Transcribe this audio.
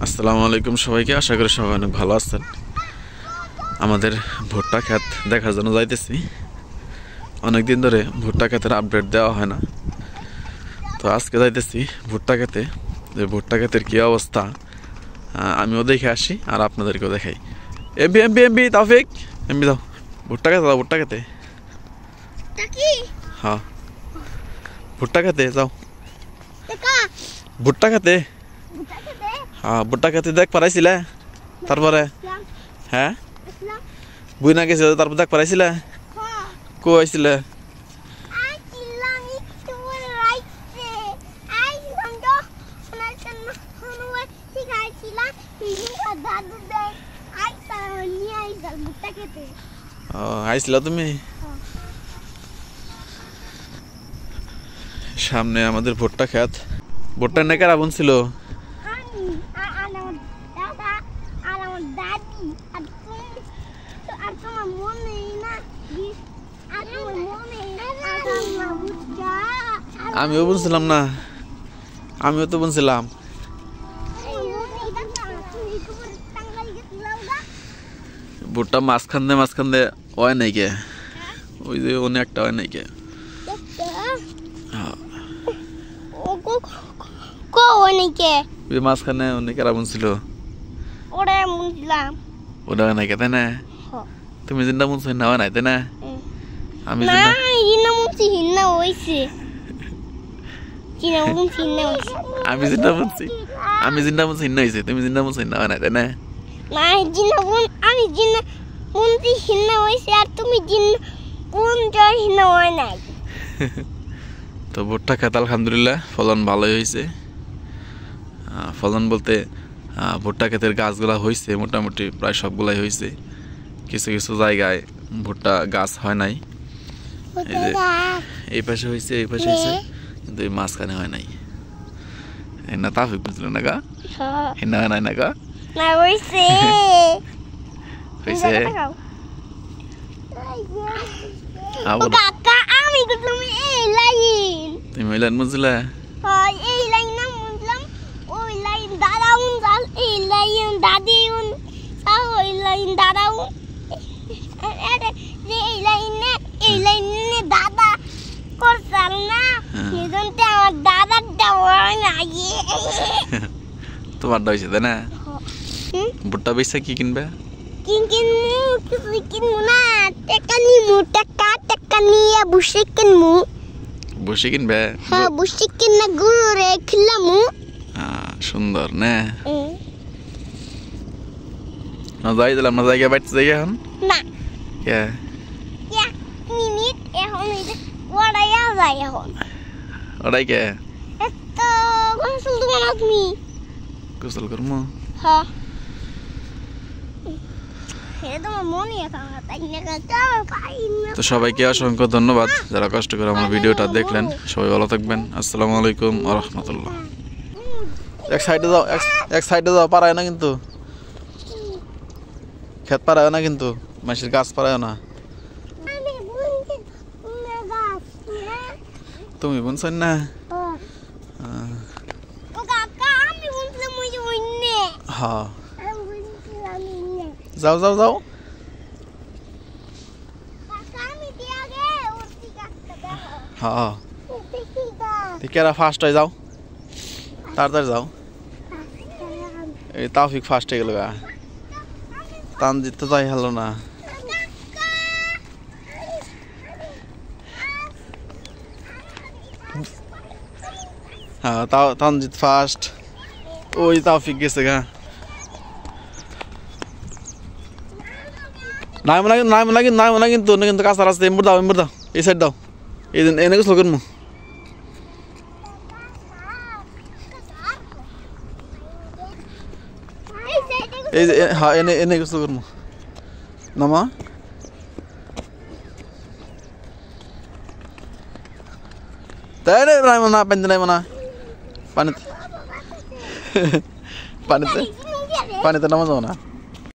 আসসালামু আলাইকুম সবাইকে, আশা করি সবাই অনেক ভালো আছেন। আমাদের ভুট্টা ক্ষেত দেখার জন্য যাইতেছি। অনেকদিন ধরে ভুট্টা ক্ষেতের আপডেট দেওয়া হয় না, তো আজকে যাইতেছি ভুট্টা ক্ষেতে। যে ভুট্টা ক্ষেতের কী অবস্থা আমিও দেখে আসি আর আপনাদেরকেও দেখাই। এমবি এমবি এমবি তাওফিক, এমবি দাও, ভুট্টা ক্ষেতে দাও, ভুট্টা ক্ষেতে। হ্যাঁ, ভুট্টা ক্ষেতে যাও, ভুট্টা ক্ষেতে। হ্যাঁ, ভুট্টা খেতে দেখ পারাইছিলে, তারপরে হ্যাঁ বুই না গেছে, তারপর দেখ পারাইছিলে, কো আইছিলে? আইছিলা তুমি? সামনে আমাদের ভুট্টা ক্ষেত। ভুট্টা নেকার আগুন ছিল। আমিও বুঝছিলাম না, আমিও তো বুঝছিলাম। ভুট্টা মাঝখান দিয়ে হয় নাই কে, ওই যে অনেকটা হয় নাই কে। মাঝখানে অনেকের আগুন ছিল, ওটা নাই কে, তাই না? তুমি জিন্দা মুনছো না হয় নাই, তাই না? আমি জিন্দা মুনছি, আমি জিন্দা মুনছি, আমি জিন্দা মুনছি হিন্না হইছে, তুমি জিন্দা মুনছো হিন্না হয় নাই, তাই না? আমি জিন্দা মুনছি হিন্না হইছে আর তুমি জিন্দা মুনছো হিন্না হয় নাই। তো ভুট্টা খেত আলহামদুলিল্লাহ ফলন ভালোই হয়েছে। ফলন বলতে ভুট্টা ক্ষেতের গাছগুলা হয়েছে, মোটামুটি প্রায় সবগুলাই হয়েছে। কিছু কিছু জায়গায় ভুট্টা গাছ হয় নাই, এই যে এই পাশে হয়েছে, এই পাশে হয়েছে, কিন্তু এই মাঝখানে হয় নাই। না তাফিক বুঝলো না গা, হিন্না হয় নাই না গা, হয়েছে। তুমি ওই লাইন বুঝলে? এই লাইন না বুঝলাম, ওই লাইন দাঁড়াউন, এই লাইন দাদিউন, ওই লাইন দাঁড়াউন, এই লাইনে দাদা করছাল না, সেজন্য আমার দাদারটা হয় না। তোমারটা হয়েছে তাই না? ভুট্টা বেচা কি কিনবে? কিনবো, কিছু কিনবো না, টাকা নিমু, টাকা নিয়ে বসে কিনবো। বসে কিনবে? হ্যাঁ, বসে কিনা ঘুরে খেলামু। সুন্দর না? না যাই দিলাম না, জায়গা বাইতে যাই এখন না, কে মিনিট এখন ওড়াইয়া যায়, এখন ওড়াই কে এত গোসল দেবো না তুমি? গোসল করবো? হ্যাঁ, তো সবাইকে অসংখ্য ধন্যবাদ যারা কষ্ট করে আমার ভিডিওটা দেখলেন। সবাই ভালো থাকবেন। আসসালামু আলাইকুম ওয়া রাহমাতুল্লাহ। এক সাইডে যাও, এক সাইডে যাও, পারায় না কিন্তু, ক্ষেত পারায় না কিন্তু, মাসির গাছ পারায় না। তুমি বুনছেন না? হ্যাঁ, যাও যাও যাও। হ্যাঁ, কেরা ফার্স্ট হয়ে যাও, তাড়াতাড়ি যাও। এই তাওফিক ফার্স্ট হয়ে গেল গা, তানজিৎ তো যাই হলো না। হ্যাঁ, তানজিৎ ফার্স্ট, ওই তাওফিক গেছে গা। নাই কিন্তু কাঁচা রাস্তা, এমবর দাও, এই সাইড দাও, এই এনে গোসল করবো। এই যে হ্যাঁ, এনে গোসল করবো। নামা তাই না, পানিতে নাই না, পানিতে পানিতে নামা যাবো না।